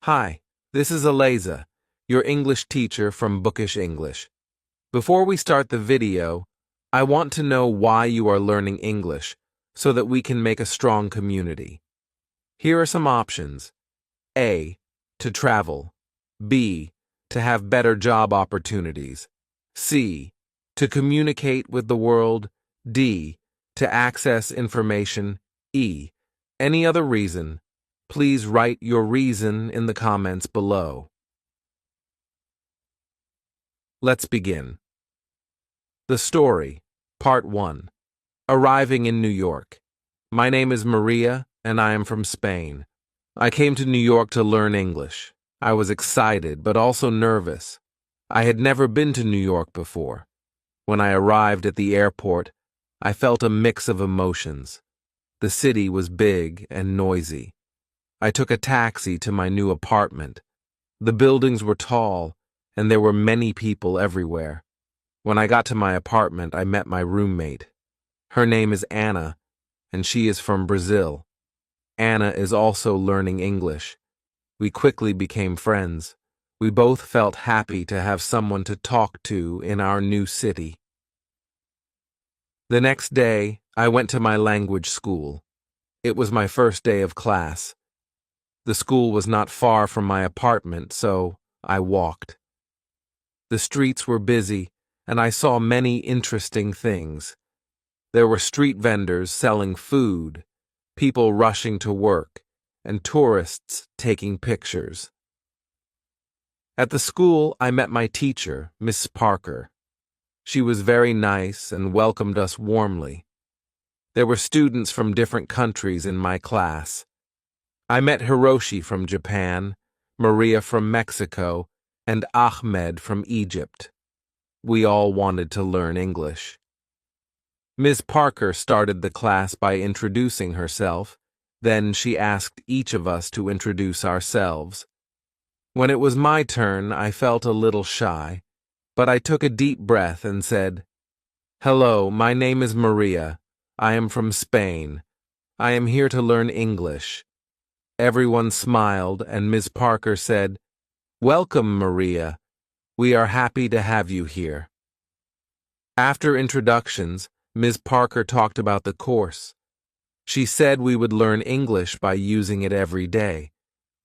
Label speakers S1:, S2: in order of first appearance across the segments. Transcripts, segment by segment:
S1: Hi, this is Eliza, your English teacher from Bookish English. Before we start the video, I want to know why you are learning English so that we can make a strong community. Here are some options. A. To travel. B. To have better job opportunities. C. To communicate with the world. D. To access information. E. Any other reason? Please write your reason in the comments below. Let's begin. The story, Part 1. Arriving in New York. My name is Maria, and I am from Spain. I came to New York to learn English. I was excited, but also nervous. I had never been to New York before. When I arrived at the airport, I felt a mix of emotions. The city was big and noisy. I took a taxi to my new apartment. The buildings were tall, and there were many people everywhere. When I got to my apartment, I met my roommate. Her name is Anna, and she is from Brazil. Anna is also learning English. We quickly became friends. We both felt happy to have someone to talk to in our new city. The next day, I went to my language school. It was my first day of class. The school was not far from my apartment, so I walked. The streets were busy, and I saw many interesting things. There were street vendors selling food, people rushing to work, and tourists taking pictures. At the school, I met my teacher, Miss Parker. She was very nice and welcomed us warmly. There were students from different countries in my class. I met Hiroshi from Japan, Maria from Mexico, and Ahmed from Egypt. We all wanted to learn English. Ms. Parker started the class by introducing herself. Then she asked each of us to introduce ourselves. When it was my turn, I felt a little shy, but I took a deep breath and said, "Hello, my name is Maria. I am from Spain. I am here to learn English." Everyone smiled, and Ms. Parker said, "Welcome, Maria. We are happy to have you here." After introductions, Ms. Parker talked about the course. She said we would learn English by using it every day.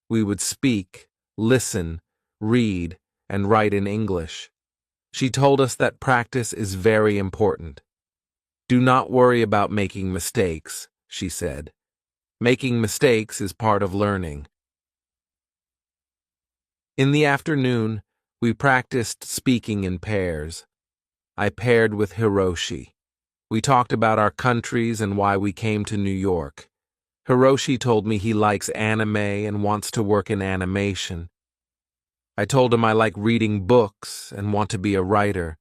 S1: We would speak, listen, read, and write in English. She told us that practice is very important. "Do not worry about making mistakes," she said. "Making mistakes is part of learning." In the afternoon, we practiced speaking in pairs. I paired with Hiroshi. We talked about our countries and why we came to New York. Hiroshi told me he likes anime and wants to work in animation. I told him I like reading books and want to be a writer.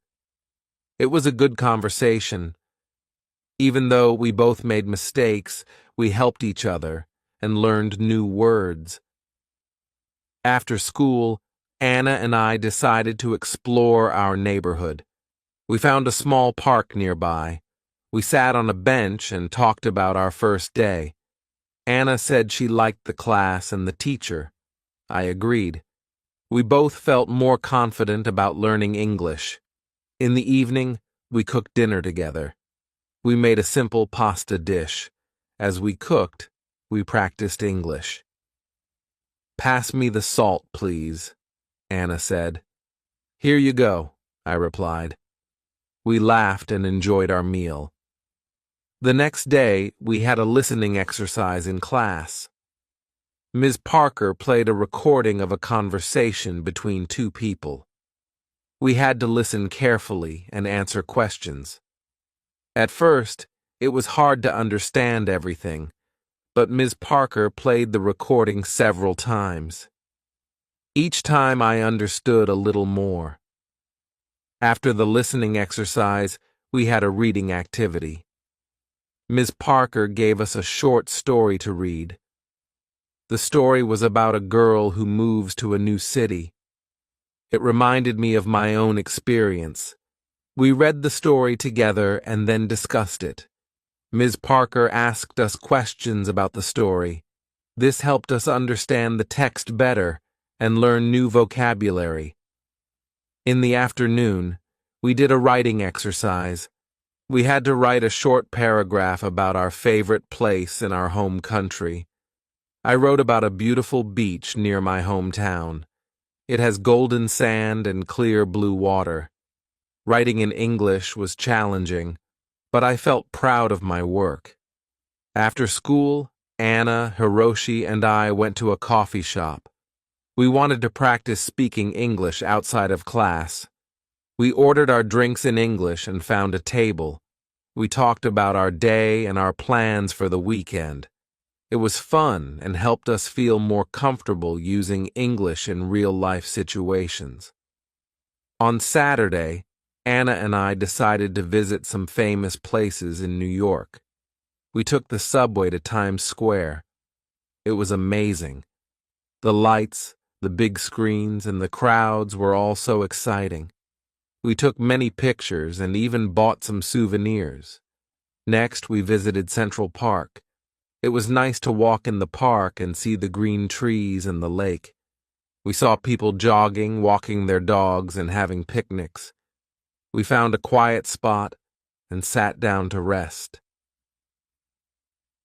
S1: It was a good conversation. Even though we both made mistakes, we helped each other and learned new words. After school, Anna and I decided to explore our neighborhood. We found a small park nearby. We sat on a bench and talked about our first day. Anna said she liked the class and the teacher. I agreed. We both felt more confident about learning English. In the evening, we cooked dinner together. We made a simple pasta dish. As we cooked, we practiced English. "Pass me the salt, please," Anna said. "Here you go," I replied. We laughed and enjoyed our meal. The next day, we had a listening exercise in class. Ms. Parker played a recording of a conversation between two people. We had to listen carefully and answer questions. At first, it was hard to understand everything, but Ms. Parker played the recording several times. Each time I understood a little more. After the listening exercise, we had a reading activity. Ms. Parker gave us a short story to read. The story was about a girl who moves to a new city. It reminded me of my own experience. We read the story together and then discussed it. Ms. Parker asked us questions about the story. This helped us understand the text better and learn new vocabulary. In the afternoon, we did a writing exercise. We had to write a short paragraph about our favorite place in our home country. I wrote about a beautiful beach near my hometown. It has golden sand and clear blue water. Writing in English was challenging, but I felt proud of my work. After school, Anna, Hiroshi, and I went to a coffee shop. We wanted to practice speaking English outside of class. We ordered our drinks in English and found a table. We talked about our day and our plans for the weekend. It was fun and helped us feel more comfortable using English in real-life situations. On Saturday, Anna and I decided to visit some famous places in New York. We took the subway to Times Square. It was amazing. The lights, the big screens, and the crowds were all so exciting. We took many pictures and even bought some souvenirs. Next, we visited Central Park. It was nice to walk in the park and see the green trees and the lake. We saw people jogging, walking their dogs, and having picnics. We found a quiet spot and sat down to rest.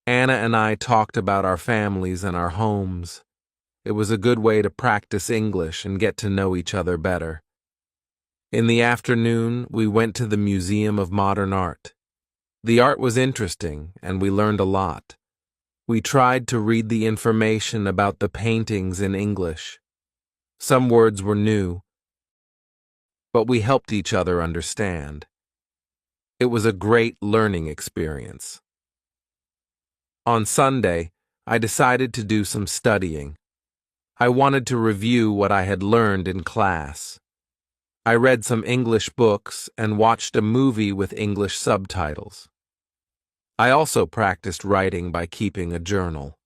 S1: Anna and I talked about our families and our homes. It was a good way to practice English and get to know each other better. In the afternoon, we went to the Museum of Modern Art. The art was interesting, and we learned a lot. We tried to read the information about the paintings in English. Some words were new, but we helped each other understand. It was a great learning experience. On Sunday, I decided to do some studying. I wanted to review what I had learned in class. I read some English books and watched a movie with English subtitles. I also practiced writing by keeping a journal.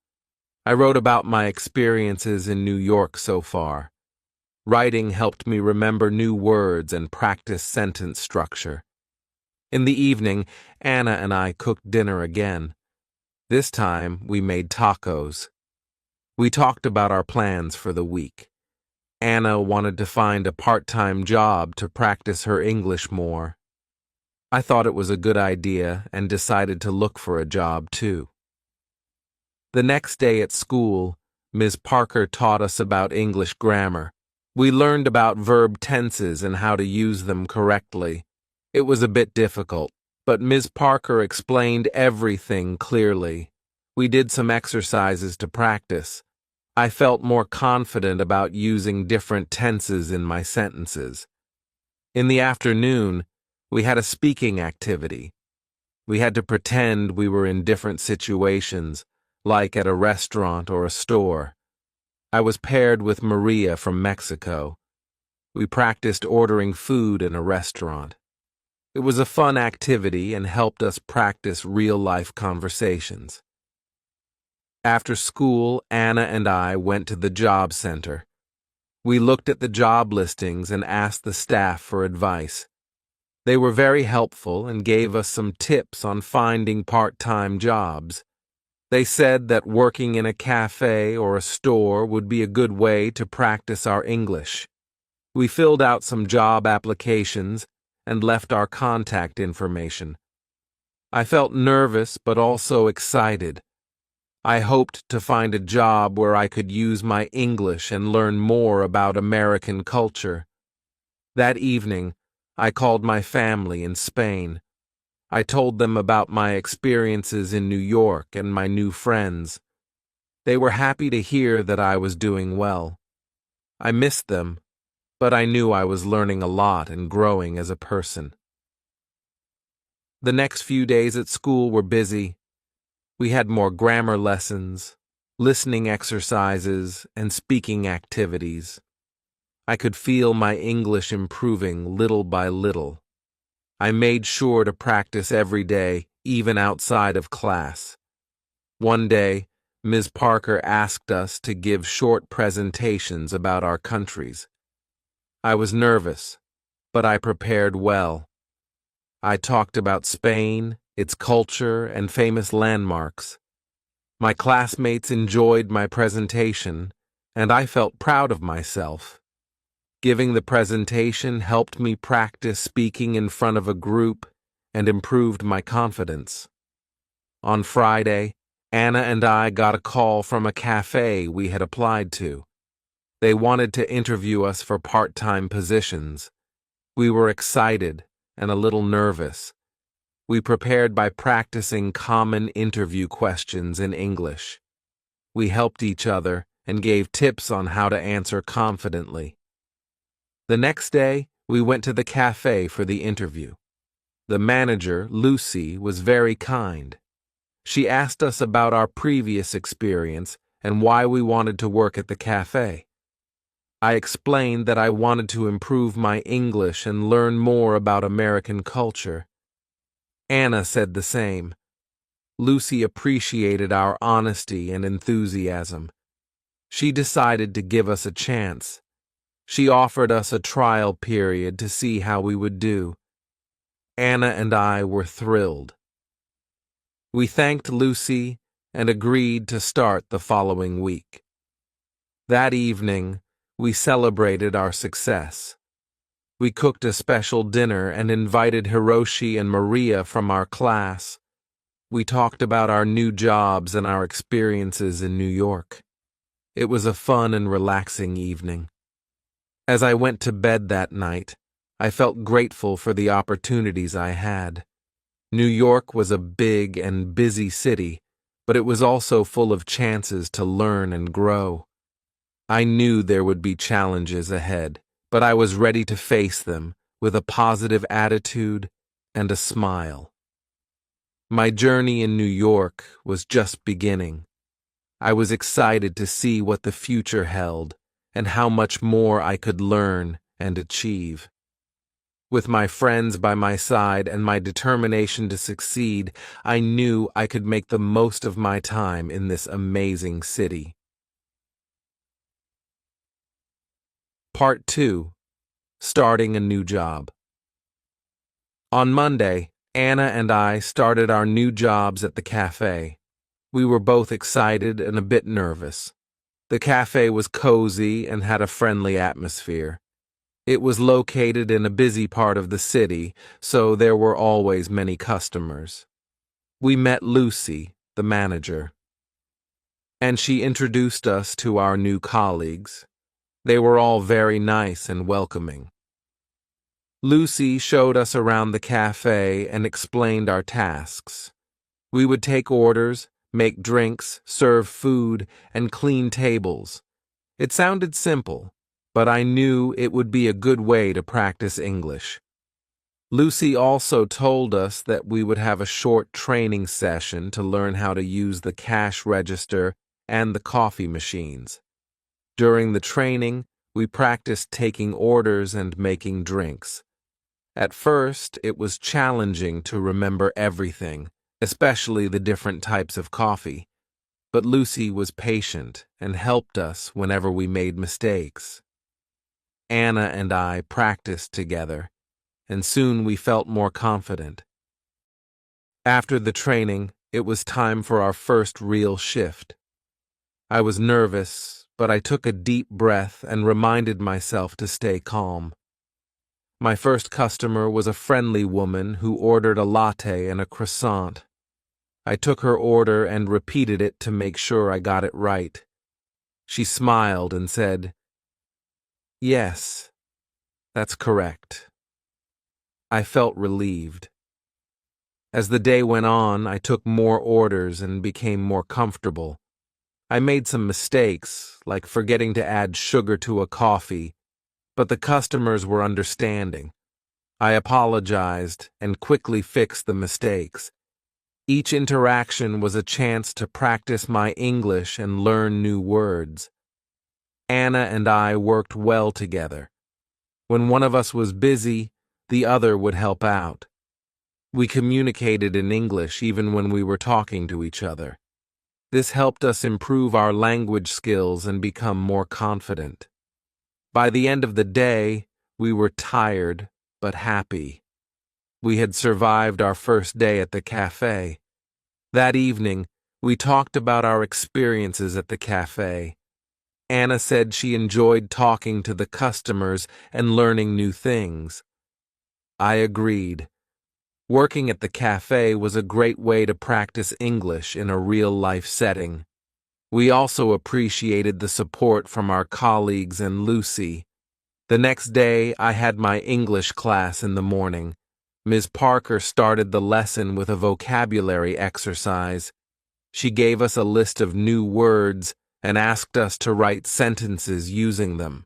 S1: I wrote about my experiences in New York so far. Writing helped me remember new words and practice sentence structure. In the evening, Anna and I cooked dinner again. This time, we made tacos. We talked about our plans for the week. Anna wanted to find a part-time job to practice her English more. I thought it was a good idea and decided to look for a job too. The next day at school, Ms. Parker taught us about English grammar. We learned about verb tenses and how to use them correctly. It was a bit difficult, but Ms. Parker explained everything clearly. We did some exercises to practice. I felt more confident about using different tenses in my sentences. In the afternoon, we had a speaking activity. We had to pretend we were in different situations, like at a restaurant or a store. I was paired with Maria from Mexico. We practiced ordering food in a restaurant. It was a fun activity and helped us practice real-life conversations. After school, Anna and I went to the job center. We looked at the job listings and asked the staff for advice. They were very helpful and gave us some tips on finding part-time jobs. They said that working in a cafe or a store would be a good way to practice our English. We filled out some job applications and left our contact information. I felt nervous but also excited. I hoped to find a job where I could use my English and learn more about American culture. That evening, I called my family in Spain. I told them about my experiences in New York and my new friends. They were happy to hear that I was doing well. I missed them, but I knew I was learning a lot and growing as a person. The next few days at school were busy. We had more grammar lessons, listening exercises, and speaking activities. I could feel my English improving little by little. I made sure to practice every day, even outside of class. One day, Ms. Parker asked us to give short presentations about our countries. I was nervous, but I prepared well. I talked about Spain, its culture, and famous landmarks. My classmates enjoyed my presentation, and I felt proud of myself. Giving the presentation helped me practice speaking in front of a group and improved my confidence. On Friday, Anna and I got a call from a cafe we had applied to. They wanted to interview us for part-time positions. We were excited and a little nervous. We prepared by practicing common interview questions in English. We helped each other and gave tips on how to answer confidently. The next day, we went to the cafe for the interview. The manager, Lucy, was very kind. She asked us about our previous experience and why we wanted to work at the cafe. I explained that I wanted to improve my English and learn more about American culture. Anna said the same. Lucy appreciated our honesty and enthusiasm. She decided to give us a chance. She offered us a trial period to see how we would do. Anna and I were thrilled. We thanked Lucy and agreed to start the following week. That evening, we celebrated our success. We cooked a special dinner and invited Hiroshi and Maria from our class. We talked about our new jobs and our experiences in New York. It was a fun and relaxing evening. As I went to bed that night, I felt grateful for the opportunities I had. New York was a big and busy city, but it was also full of chances to learn and grow. I knew there would be challenges ahead, but I was ready to face them with a positive attitude and a smile. My journey in New York was just beginning. I was excited to see what the future held and how much more I could learn and achieve. With my friends by my side and my determination to succeed, I knew I could make the most of my time in this amazing city. Part 2. Starting a new job. On Monday, Anna and I started our new jobs at the cafe. We were both excited and a bit nervous. The cafe was cozy and had a friendly atmosphere. It was located in a busy part of the city, so there were always many customers. We met Lucy, the manager, and she introduced us to our new colleagues. They were all very nice and welcoming. Lucy showed us around the cafe and explained our tasks. We would take orders, make drinks, serve food, and clean tables. It sounded simple, but I knew it would be a good way to practice English. Lucy also told us that we would have a short training session to learn how to use the cash register and the coffee machines. During the training, we practiced taking orders and making drinks. At first, it was challenging to remember everything, especially the different types of coffee. But Lucy was patient and helped us whenever we made mistakes. Anna and I practiced together, and soon we felt more confident. After the training, it was time for our first real shift. I was nervous, but I took a deep breath and reminded myself to stay calm. My first customer was a friendly woman who ordered a latte and a croissant. I took her order and repeated it to make sure I got it right. She smiled and said, "Yes, that's correct." I felt relieved. As the day went on, I took more orders and became more comfortable. I made some mistakes, like forgetting to add sugar to a coffee, but the customers were understanding. I apologized and quickly fixed the mistakes. Each interaction was a chance to practice my English and learn new words. Anna and I worked well together. When one of us was busy, the other would help out. We communicated in English even when we were talking to each other. This helped us improve our language skills and become more confident. By the end of the day, we were tired but happy. We had survived our first day at the cafe. That evening, we talked about our experiences at the cafe. Anna said she enjoyed talking to the customers and learning new things. I agreed. Working at the cafe was a great way to practice English in a real-life setting. We also appreciated the support from our colleagues and Lucy. The next day, I had my English class in the morning. Ms. Parker started the lesson with a vocabulary exercise. She gave us a list of new words and asked us to write sentences using them.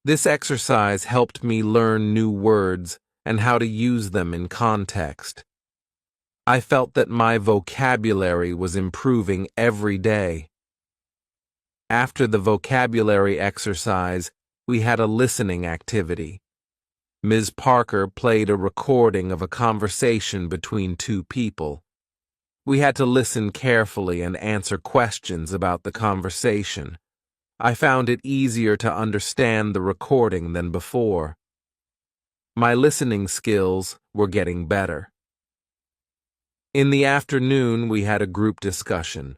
S1: This exercise helped me learn new words and how to use them in context. I felt that my vocabulary was improving every day. After the vocabulary exercise, we had a listening activity. Ms. Parker played a recording of a conversation between two people. We had to listen carefully and answer questions about the conversation. I found it easier to understand the recording than before. My listening skills were getting better. In the afternoon, we had a group discussion.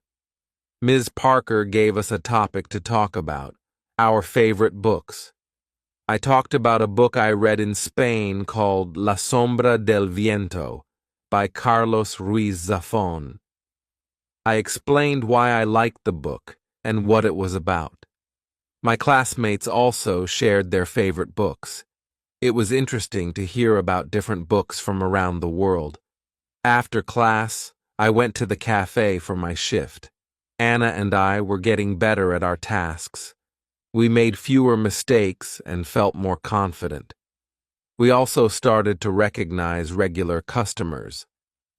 S1: Ms. Parker gave us a topic to talk about, our favorite books. I talked about a book I read in Spain called La Sombra del Viento by Carlos Ruiz Zafón. I explained why I liked the book and what it was about. My classmates also shared their favorite books. It was interesting to hear about different books from around the world. After class, I went to the cafe for my shift. Anna and I were getting better at our tasks. We made fewer mistakes and felt more confident. We also started to recognize regular customers.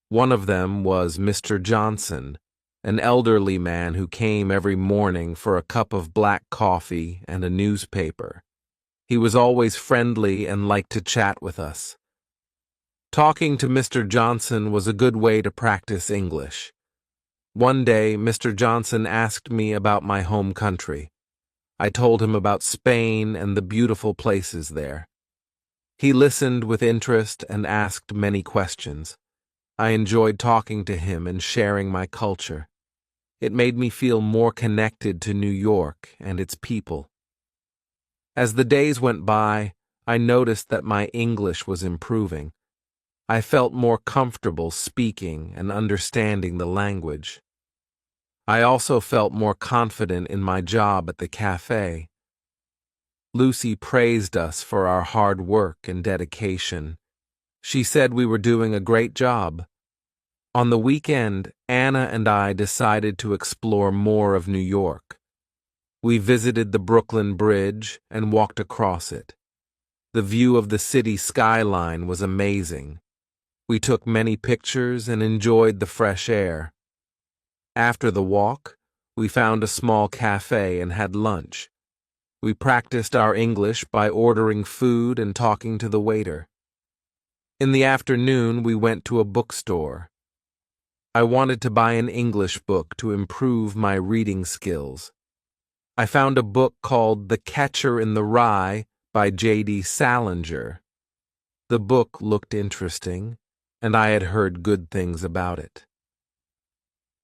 S1: One of them was Mr. Johnson, an elderly man who came every morning for a cup of black coffee and a newspaper. He was always friendly and liked to chat with us. Talking to Mr. Johnson was a good way to practice English. One day, Mr. Johnson asked me about my home country. I told him about Spain and the beautiful places there. He listened with interest and asked many questions. I enjoyed talking to him and sharing my culture. It made me feel more connected to New York and its people. As the days went by, I noticed that my English was improving. I felt more comfortable speaking and understanding the language. I also felt more confident in my job at the cafe. Lucy praised us for our hard work and dedication. She said we were doing a great job. On the weekend, Anna and I decided to explore more of New York. We visited the Brooklyn Bridge and walked across it. The view of the city skyline was amazing. We took many pictures and enjoyed the fresh air. After the walk, we found a small cafe and had lunch. We practiced our English by ordering food and talking to the waiter. In the afternoon, we went to a bookstore. I wanted to buy an English book to improve my reading skills. I found a book called The Catcher in the Rye by J.D. Salinger. The book looked interesting, and I had heard good things about it.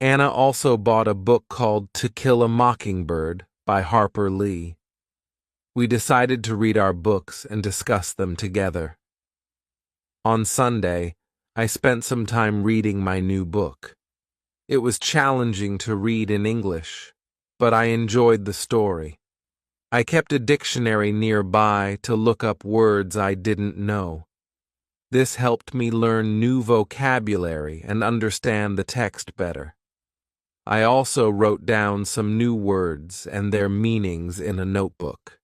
S1: Anna also bought a book called To Kill a Mockingbird by Harper Lee. We decided to read our books and discuss them together. On Sunday, I spent some time reading my new book. It was challenging to read in English, but I enjoyed the story. I kept a dictionary nearby to look up words I didn't know. This helped me learn new vocabulary and understand the text better. I also wrote down some new words and their meanings in a notebook.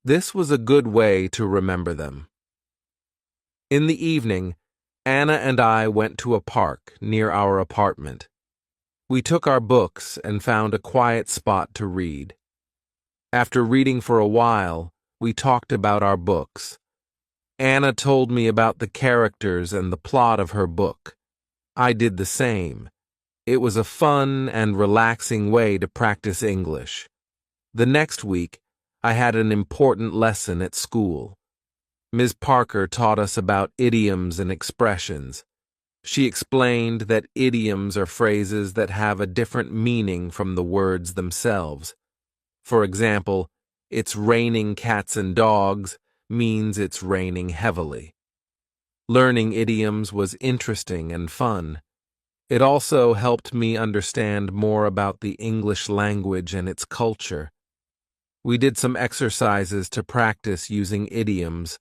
S1: This was a good way to remember them. In the evening, Anna and I went to a park near our apartment. We took our books and found a quiet spot to read. After reading for a while, we talked about our books. Anna told me about the characters and the plot of her book. I did the same. It was a fun and relaxing way to practice English. The next week, I had an important lesson at school. Ms. Parker taught us about idioms and expressions. She explained that idioms are phrases that have a different meaning from the words themselves. For example, "It's raining cats and dogs" means it's raining heavily. Learning idioms was interesting and fun. It also helped me understand more about the English language and its culture. We did some exercises to practice using idioms.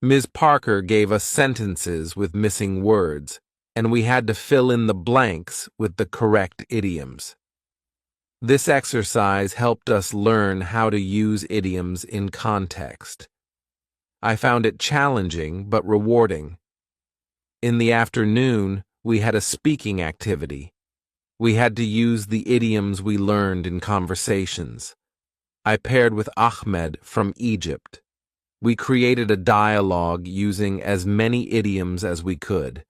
S1: Ms. Parker gave us sentences with missing words, and we had to fill in the blanks with the correct idioms. This exercise helped us learn how to use idioms in context. I found it challenging but rewarding. In the afternoon, we had a speaking activity. We had to use the idioms we learned in conversations. I paired with Ahmed from Egypt. We created a dialogue using as many idioms as we could.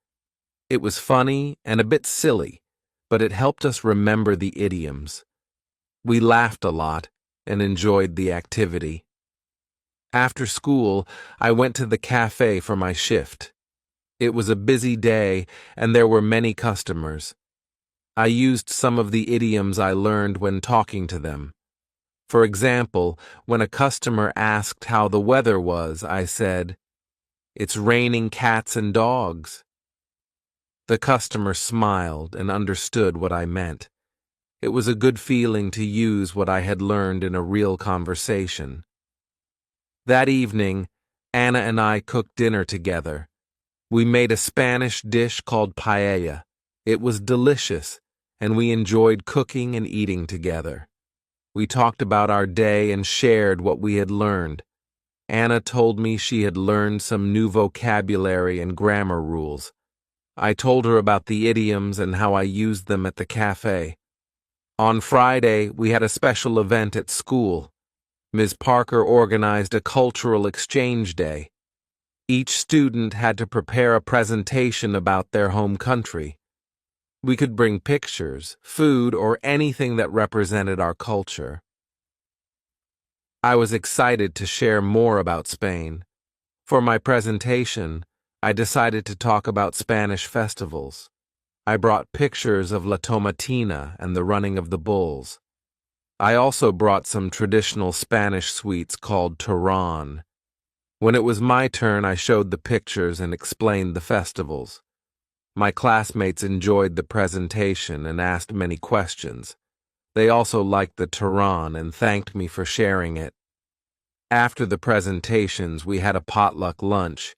S1: It was funny and a bit silly, but it helped us remember the idioms. We laughed a lot and enjoyed the activity. After school, I went to the cafe for my shift. It was a busy day, and there were many customers. I used some of the idioms I learned when talking to them. For example, when a customer asked how the weather was, I said, "It's raining cats and dogs." The customer smiled and understood what I meant. It was a good feeling to use what I had learned in a real conversation. That evening, Anna and I cooked dinner together. We made a Spanish dish called paella. It was delicious, and we enjoyed cooking and eating together. We talked about our day and shared what we had learned. Anna told me she had learned some new vocabulary and grammar rules. I told her about the idioms and how I used them at the cafe. On Friday, we had a special event at school. Ms. Parker organized a cultural exchange day. Each student had to prepare a presentation about their home country. We could bring pictures, food, or anything that represented our culture. I was excited to share more about Spain. For my presentation, I decided to talk about Spanish festivals. I brought pictures of La Tomatina and the running of the bulls. I also brought some traditional Spanish sweets called turrón. When it was my turn, I showed the pictures and explained the festivals. My classmates enjoyed the presentation and asked many questions. They also liked the turrón and thanked me for sharing it. After the presentations, we had a potluck lunch.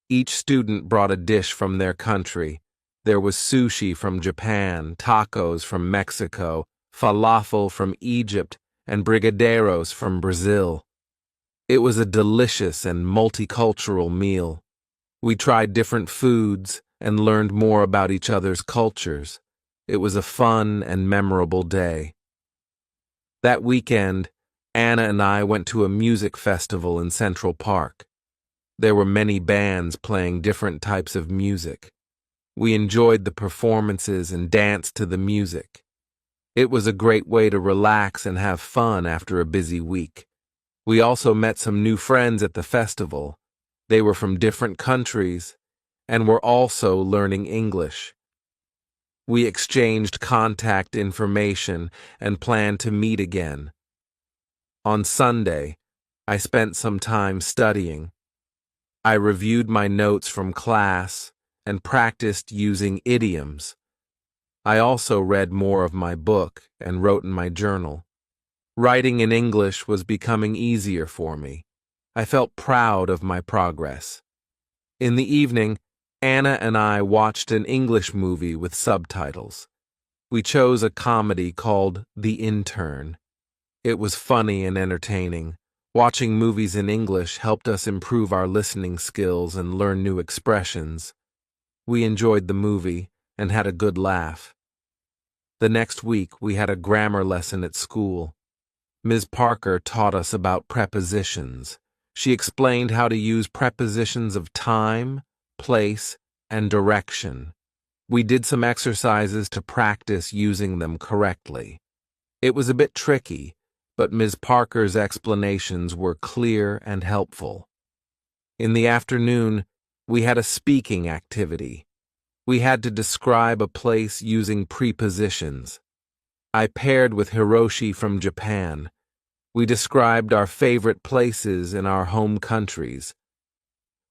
S1: Each student brought a dish from their country. There was sushi from Japan, tacos from Mexico, falafel from Egypt, and brigadeiros from Brazil. It was a delicious and multicultural meal. We tried different foods and learned more about each other's cultures. It was a fun and memorable day. That weekend, Anna and I went to a music festival in Central Park. There were many bands playing different types of music. We enjoyed the performances and danced to the music. It was a great way to relax and have fun after a busy week. We also met some new friends at the festival. They were from different countries and were also learning English. We exchanged contact information and planned to meet again. On Sunday, I spent some time studying. I reviewed my notes from class and practiced using idioms. I also read more of my book and wrote in my journal. Writing in English was becoming easier for me. I felt proud of my progress. In the evening, Anna and I watched an English movie with subtitles. We chose a comedy called The Intern. It was funny and entertaining. Watching movies in English helped us improve our listening skills and learn new expressions. We enjoyed the movie and had a good laugh. The next week, we had a grammar lesson at school. Ms. Parker taught us about prepositions. She explained how to use prepositions of time, place, and direction. We did some exercises to practice using them correctly. It was a bit tricky, but Ms. Parker's explanations were clear and helpful. In the afternoon, we had a speaking activity. We had to describe a place using prepositions. I paired with Hiroshi from Japan. We described our favorite places in our home countries.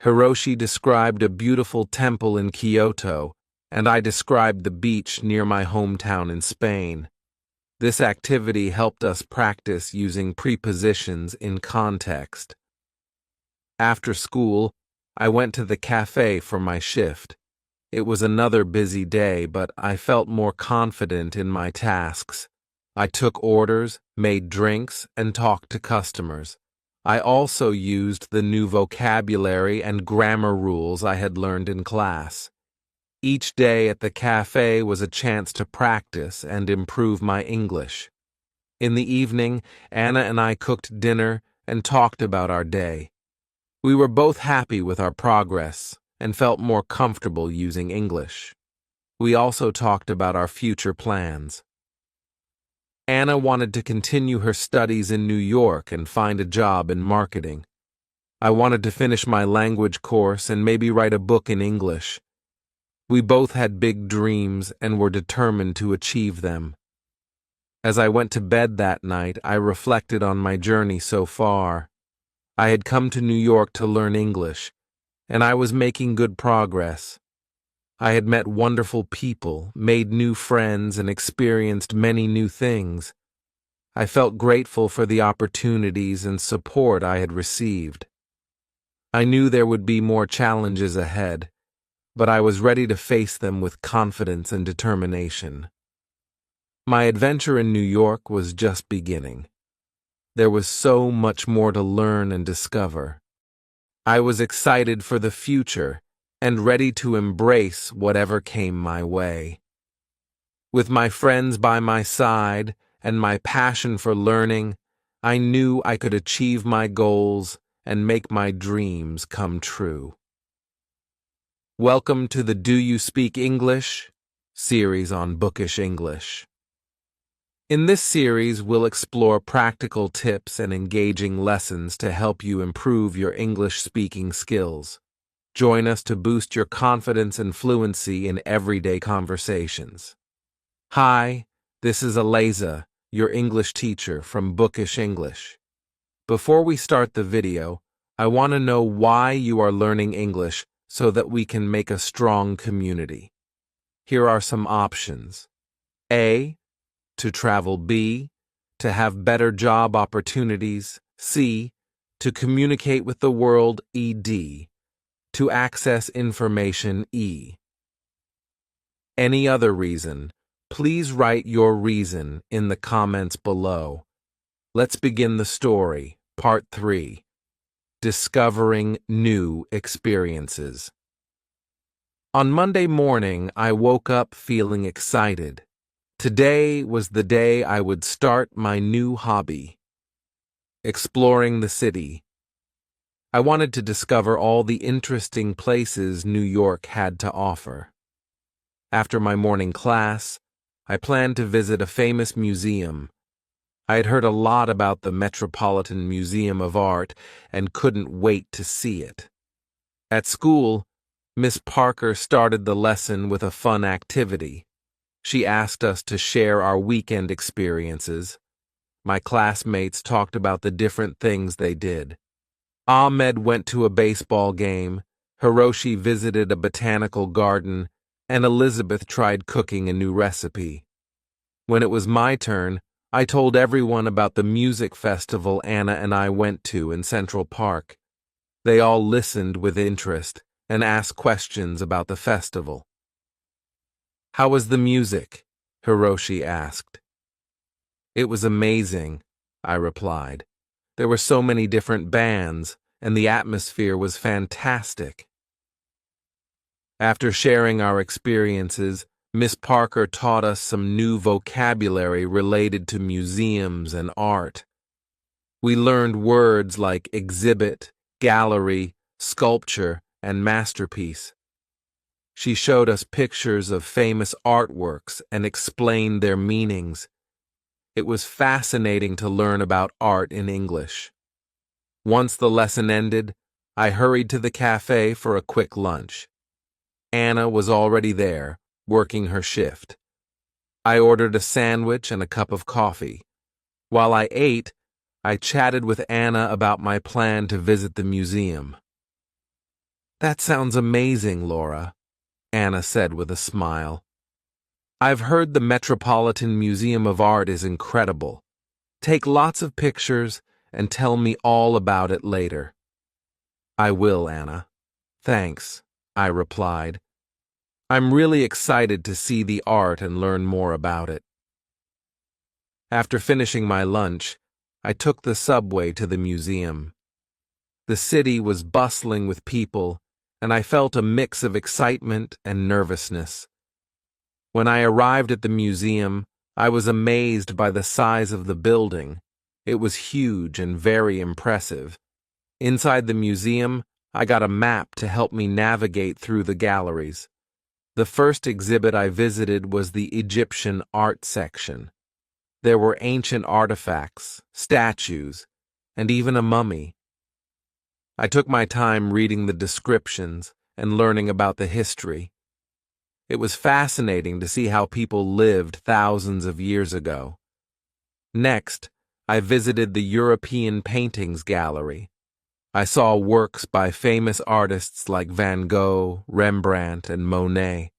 S1: Hiroshi described a beautiful temple in Kyoto, and I described the beach near my hometown in Spain. This activity helped us practice using prepositions in context. After school, I went to the cafe for my shift. It was another busy day, but I felt more confident in my tasks. I took orders, made drinks, and talked to customers. I also used the new vocabulary and grammar rules I had learned in class. Each day at the cafe was a chance to practice and improve my English. In the evening, Anna and I cooked dinner and talked about our day. We were both happy with our progress and felt more comfortable using English. We also talked about our future plans. Anna wanted to continue her studies in New York and find a job in marketing. I wanted to finish my language course and maybe write a book in English. We both had big dreams and were determined to achieve them. As I went to bed that night, I reflected on my journey so far. I had come to New York to learn English, and I was making good progress. I had met wonderful people, made new friends, and experienced many new things. I felt grateful for the opportunities and support I had received. I knew there would be more challenges ahead, but I was ready to face them with confidence and determination. My adventure in New York was just beginning. There was so much more to learn and discover. I was excited for the future and ready to embrace whatever came my way. With my friends by my side and my passion for learning, I knew I could achieve my goals and make my dreams come true. Welcome to the Do You Speak English series on Bookish English. In this series, we'll explore practical tips and engaging lessons to help you improve your English speaking skills. Join us to boost your confidence and fluency in everyday conversations. Hi, this is Aliza, your English teacher from Bookish English. Before we start the video, I want to know why you are learning English so that we can make a strong community. Here are some options. A. To travel. B. To have better job opportunities. C. To communicate with the world. ED. To access information. E. Any other reason, please write your reason in the comments below. Let's begin the story. Part 3. Discovering new experiences. On Monday morning, I woke up feeling excited. Today was the day I would start my new hobby, exploring the city. I wanted to discover all the interesting places New York had to offer. After my morning class, I planned to visit a famous museum. I had heard a lot about the Metropolitan Museum of Art and couldn't wait to see it. At school, Miss Parker started the lesson with a fun activity. She asked us to share our weekend experiences. My classmates talked about the different things they did. Ahmed went to a baseball game, Hiroshi visited a botanical garden, and Elizabeth tried cooking a new recipe. When it was my turn, I told everyone about the music festival Anna and I went to in Central Park. They all listened with interest and asked questions about the festival. How was the music? Hiroshi asked. It was amazing, I replied. There were so many different bands, and the atmosphere was fantastic. After sharing our experiences, Miss Parker taught us some new vocabulary related to museums and art. We learned words like exhibit, gallery, sculpture, and masterpiece. She showed us pictures of famous artworks and explained their meanings. It was fascinating to learn about art in English. Once the lesson ended, I hurried to the cafe for a quick lunch. Anna was already there, working her shift. I ordered a sandwich and a cup of coffee. While I ate, I chatted with Anna about my plan to visit the museum. "That sounds amazing, Laura," Anna said with a smile. "I've heard the Metropolitan Museum of Art is incredible. Take lots of pictures and tell me all about it later." "I will, Anna." "Thanks," I replied. "I'm really excited to see the art and learn more about it." After finishing my lunch, I took the subway to the museum. The city was bustling with people, and I felt a mix of excitement and nervousness. When I arrived at the museum, I was amazed by the size of the building. It was huge and very impressive. Inside the museum, I got a map to help me navigate through the galleries. The first exhibit I visited was the Egyptian art section. There were ancient artifacts, statues, and even a mummy. I took my time reading the descriptions and learning about the history. It was fascinating to see how people lived thousands of years ago. Next, I visited the European Paintings Gallery. I saw works by famous artists like Van Gogh, Rembrandt, and Monet.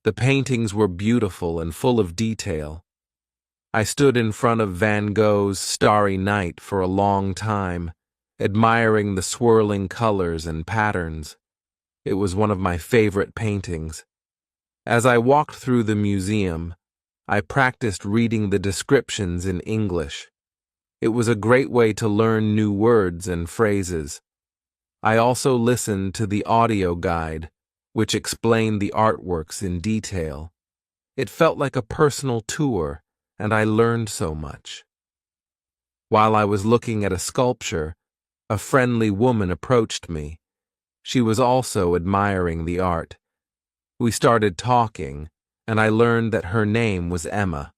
S1: The paintings were beautiful and full of detail. I stood in front of Van Gogh's Starry Night for a long time, admiring the swirling colors and patterns. It was one of my favorite paintings. As I walked through the museum, I practiced reading the descriptions in English. It was a great way to learn new words and phrases. I also listened to the audio guide, which explained the artworks in detail. It felt like a personal tour, and I learned so much. While I was looking at a sculpture, a friendly woman approached me. She was also admiring the art. We started talking, and I learned that her name was Emma.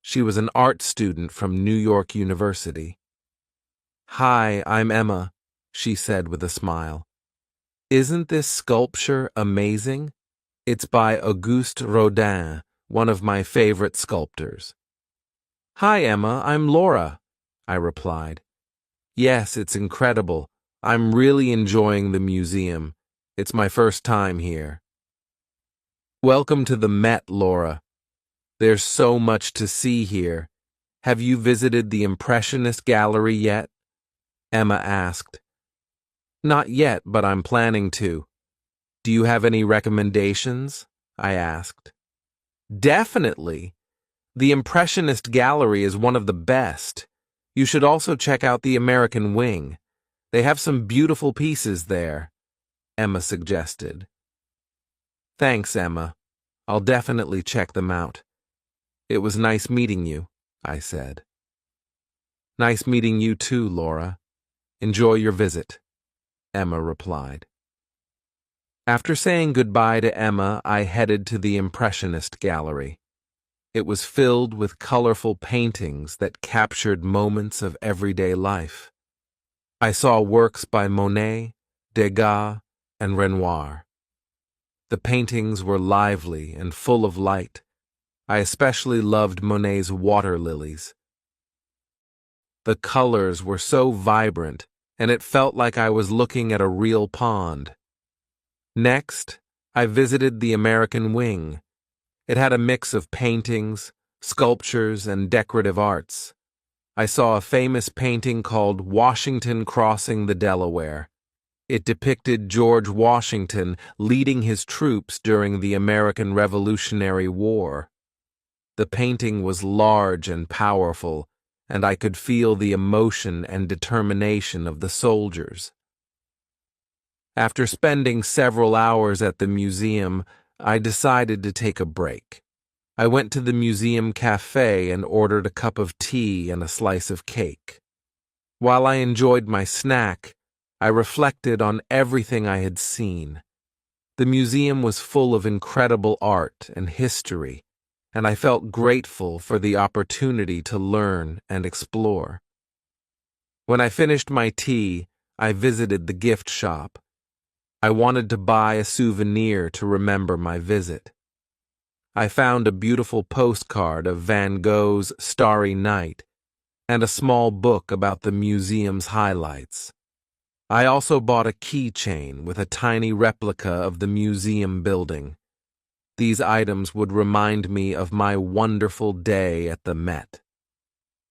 S1: She was an art student from New York University. "Hi, I'm Emma," she said with a smile. "Isn't this sculpture amazing? It's by Auguste Rodin, one of my favorite sculptors." "Hi, Emma, I'm Laura," I replied. "Yes, it's incredible. I'm really enjoying the museum. It's my first time here." "Welcome to the Met, Laura. There's so much to see here. Have you visited the Impressionist Gallery yet?" Emma asked. "Not yet, but I'm planning to." "Do you have any recommendations?" I asked. "Definitely. The Impressionist Gallery is one of the best. You should also check out the American Wing. They have some beautiful pieces there," Emma suggested. "Thanks, Emma. I'll definitely check them out." "It was nice meeting you," I said. "Nice meeting you too, Laura. Enjoy your visit," Emma replied. After saying goodbye to Emma, I headed to the Impressionist Gallery. It was filled with colorful paintings that captured moments of everyday life. I saw works by Monet, Degas, and Renoir. The paintings were lively and full of light. I especially loved Monet's water lilies. The colors were so vibrant, and it felt like I was looking at a real pond. Next, I visited the American Wing. It had a mix of paintings, sculptures, and decorative arts. I saw a famous painting called Washington Crossing the Delaware. It depicted George Washington leading his troops during the American Revolutionary War. The painting was large and powerful, and I could feel the emotion and determination of the soldiers. After spending several hours at the museum, I decided to take a break. I went to the museum cafe and ordered a cup of tea and a slice of cake. While I enjoyed my snack, I reflected on everything I had seen. The museum was full of incredible art and history, and I felt grateful for the opportunity to learn and explore. When I finished my tea, I visited the gift shop. I wanted to buy a souvenir to remember my visit. I found a beautiful postcard of Van Gogh's Starry Night and a small book about the museum's highlights. I also bought a keychain with a tiny replica of the museum building. These items would remind me of my wonderful day at the Met.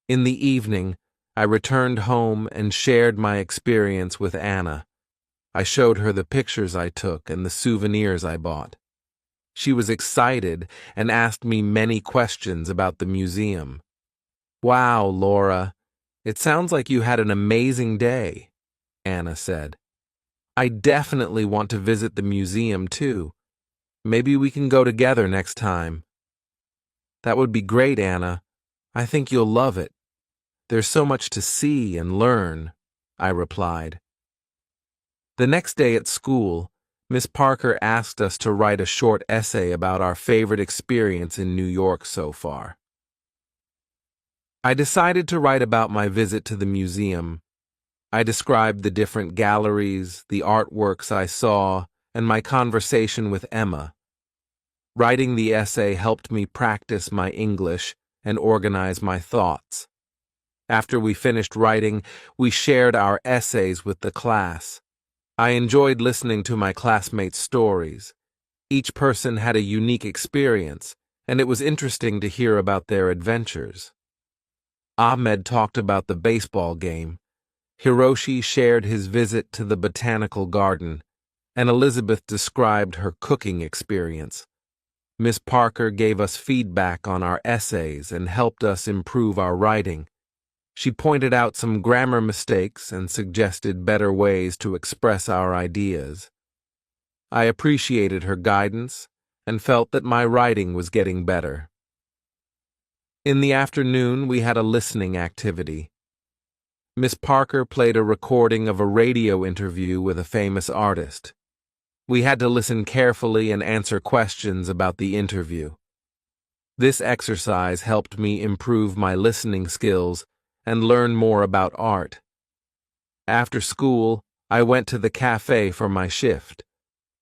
S1: In the evening, I returned home and shared my experience with Anna. I showed her the pictures I took and the souvenirs I bought. She was excited and asked me many questions about the museum. "Wow, Laura, it sounds like you had an amazing day," Anna said. "I definitely want to visit the museum too. Maybe we can go together next time." "That would be great, Anna. I think you'll love it. There's so much to see and learn," I replied. The next day at school, Miss Parker asked us to write a short essay about our favorite experience in New York so far. I decided to write about my visit to the museum. I described the different galleries, the artworks I saw, and my conversation with Emma. Writing the essay helped me practice my English and organize my thoughts. After we finished writing, we shared our essays with the class. I enjoyed listening to my classmates' stories. Each person had a unique experience, and it was interesting to hear about their adventures. Ahmed talked about the baseball game. Hiroshi shared his visit to the botanical garden, and Elizabeth described her cooking experience. Miss Parker gave us feedback on our essays and helped us improve our writing. She pointed out some grammar mistakes and suggested better ways to express our ideas. I appreciated her guidance and felt that my writing was getting better. In the afternoon, we had a listening activity. Miss Parker played a recording of a radio interview with a famous artist. We had to listen carefully and answer questions about the interview. This exercise helped me improve my listening skills and learn more about art. After school, I went to the cafe for my shift.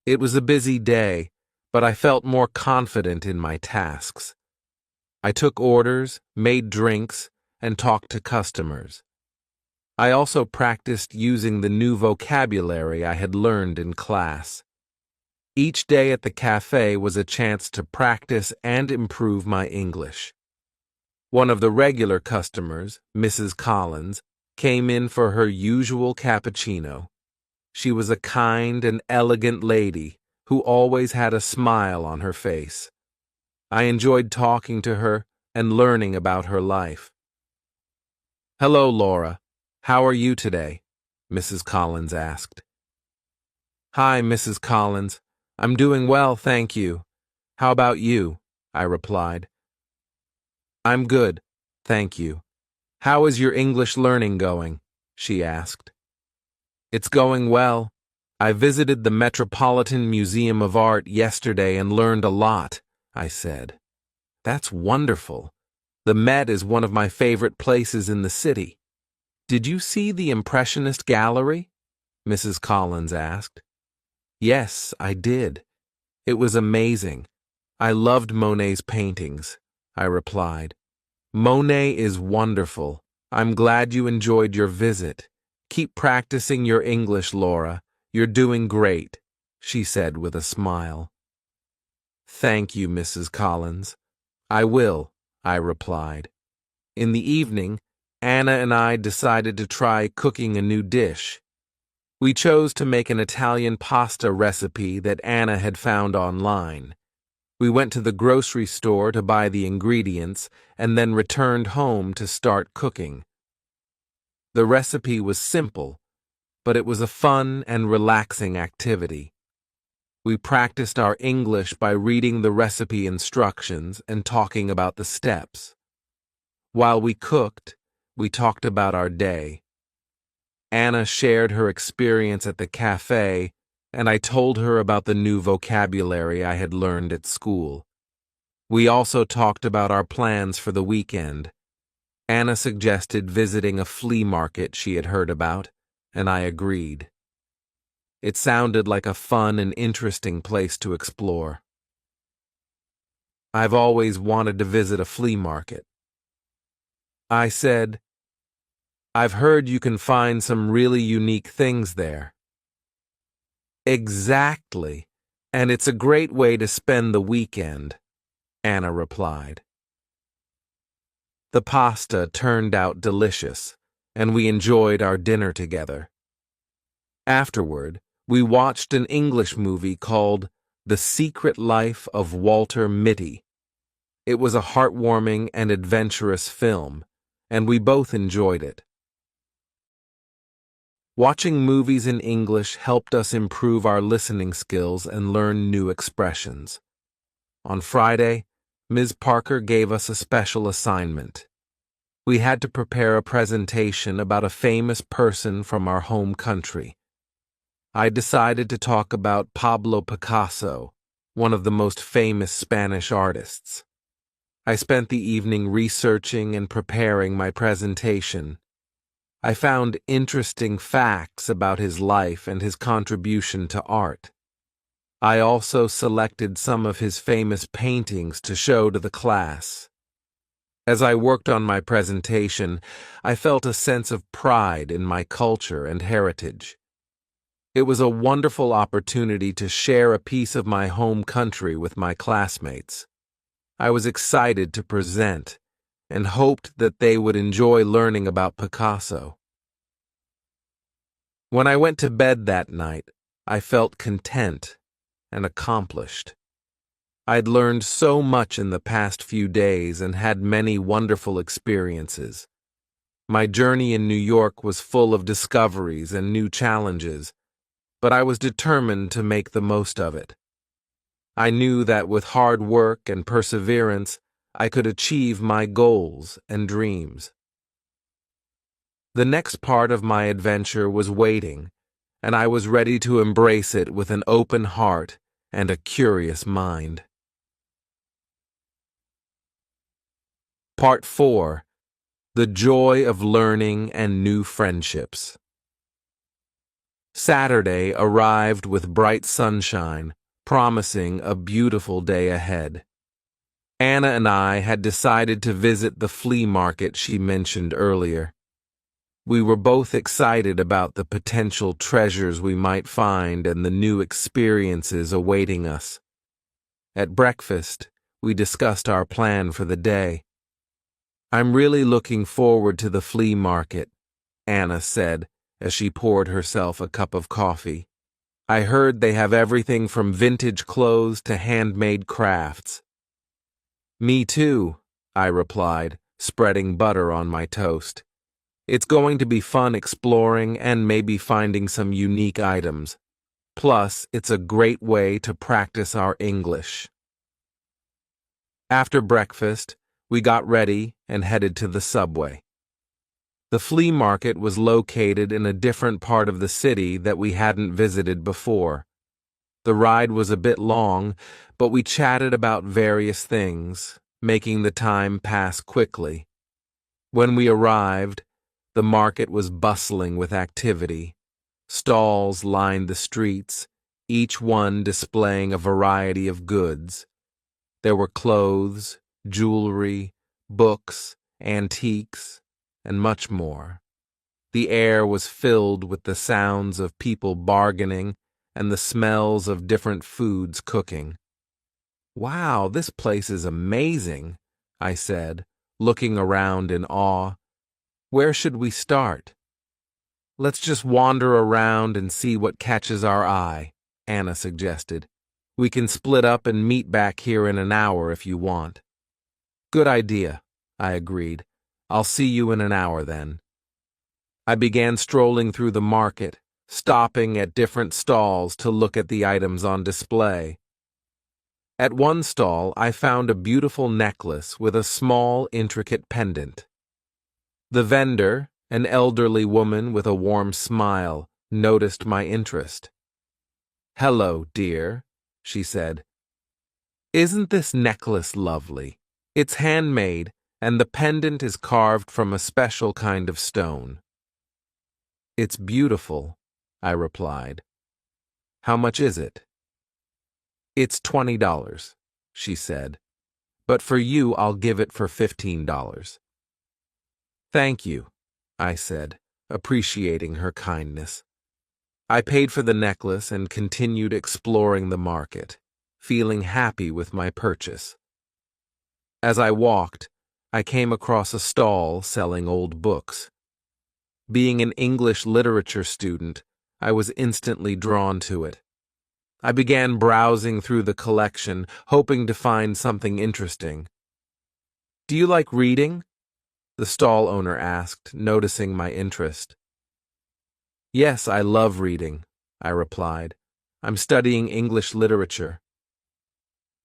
S1: It was a busy day, but I felt more confident in my tasks. I took orders, made drinks, and talked to customers. I also practiced using the new vocabulary I had learned in class. Each day at the cafe was a chance to practice and improve my English. One of the regular customers, Mrs. Collins, came in for her usual cappuccino. She was a kind and elegant lady who always had a smile on her face. I enjoyed talking to her and learning about her life. "Hello, Laura. How are you today?" Mrs. Collins asked. "Hi, Mrs. Collins. I'm doing well, thank you. How about you?" I replied. "I'm good, thank you. How is your English learning going?" she asked. "It's going well. I visited the Metropolitan Museum of Art yesterday and learned a lot," I said. "That's wonderful. The Met is one of my favorite places in the city." "Did you see the Impressionist gallery?" Mrs. Collins asked. "Yes, I did. It was amazing. I loved Monet's paintings," I replied. "Monet is wonderful. I'm glad you enjoyed your visit. Keep practicing your English, Laura. You're doing great," she said with a smile. "Thank you, Mrs. Collins. I will," I replied. In the evening, Anna and I decided to try cooking a new dish. We chose to make an Italian pasta recipe that Anna had found online. We went to the grocery store to buy the ingredients and then returned home to start cooking. The recipe was simple, but it was a fun and relaxing activity. We practiced our English by reading the recipe instructions and talking about the steps. While we cooked, we talked about our day. Anna shared her experience at the cafe, and I told her about the new vocabulary I had learned at school. We also talked about our plans for the weekend. Anna suggested visiting a flea market she had heard about, and I agreed. It sounded like a fun and interesting place to explore. I've always wanted to visit a flea market. I said, I've heard you can find some really unique things there. Exactly, and it's a great way to spend the weekend, Anna replied. The pasta turned out delicious, and we enjoyed our dinner together. Afterward, we watched an English movie called The Secret Life of Walter Mitty. It was a heartwarming and adventurous film, and we both enjoyed it. Watching movies in English helped us improve our listening skills and learn new expressions. On Friday, Ms. Parker gave us a special assignment. We had to prepare a presentation about a famous person from our home country. I decided to talk about Pablo Picasso, one of the most famous Spanish artists. I spent the evening researching and preparing my presentation. I found interesting facts about his life and his contribution to art. I also selected some of his famous paintings to show to the class. As I worked on my presentation, I felt a sense of pride in my culture and heritage. It was a wonderful opportunity to share a piece of my home country with my classmates. I was excited to present and hoped that they would enjoy learning about Picasso. When I went to bed that night, I felt content and accomplished. I'd learned so much in the past few days and had many wonderful experiences. My journey in New York was full of discoveries and new challenges, but I was determined to make the most of it. I knew that with hard work and perseverance, I could achieve my goals and dreams. The next part of my adventure was waiting, and I was ready to embrace it with an open heart and a curious mind. Part 4. The Joy of Learning and New Friendships. Saturday arrived with bright sunshine, promising a beautiful day ahead. Anna and I had decided to visit the flea market she mentioned earlier. We were both excited about the potential treasures we might find and the new experiences awaiting us. At breakfast, we discussed our plan for the day. I'm really looking forward to the flea market, Anna said as she poured herself a cup of coffee. I heard they have everything from vintage clothes to handmade crafts. Me too, I replied, spreading butter on my toast. It's going to be fun exploring and maybe finding some unique items. Plus, it's a great way to practice our English. After breakfast, we got ready and headed to the subway. The flea market was located in a different part of the city that we hadn't visited before. The ride was a bit long, but we chatted about various things, making the time pass quickly. When we arrived, the market was bustling with activity. Stalls lined the streets, each one displaying a variety of goods. There were clothes, jewelry, books, antiques, and much more. The air was filled with the sounds of people bargaining and the smells of different foods cooking. Wow, this place is amazing, I said, looking around in awe. Where should we start? Let's just wander around and see what catches our eye, Anna suggested. We can split up and meet back here in an hour if you want. Good idea, I agreed. I'll see you in an hour then. I began strolling through the market, stopping at different stalls to look at the items on display. At one stall, I found a beautiful necklace with a small, intricate pendant. The vendor, an elderly woman with a warm smile, noticed my interest. "Hello, dear," she said. "Isn't this necklace lovely? It's handmade, and the pendant is carved from a special kind of stone." "It's beautiful," I replied. "How much is it?" "It's $20, she said. but for you I'll give it for $15. Thank you, I said, appreciating her kindness. I paid for the necklace and continued exploring the market, feeling happy with my purchase. As I walked, I came across a stall selling old books. Being an English literature student, I was instantly drawn to it. I began browsing through the collection, hoping to find something interesting. "Do you like reading?" the stall owner asked, noticing my interest. "Yes, I love reading," I replied. "I'm studying English literature."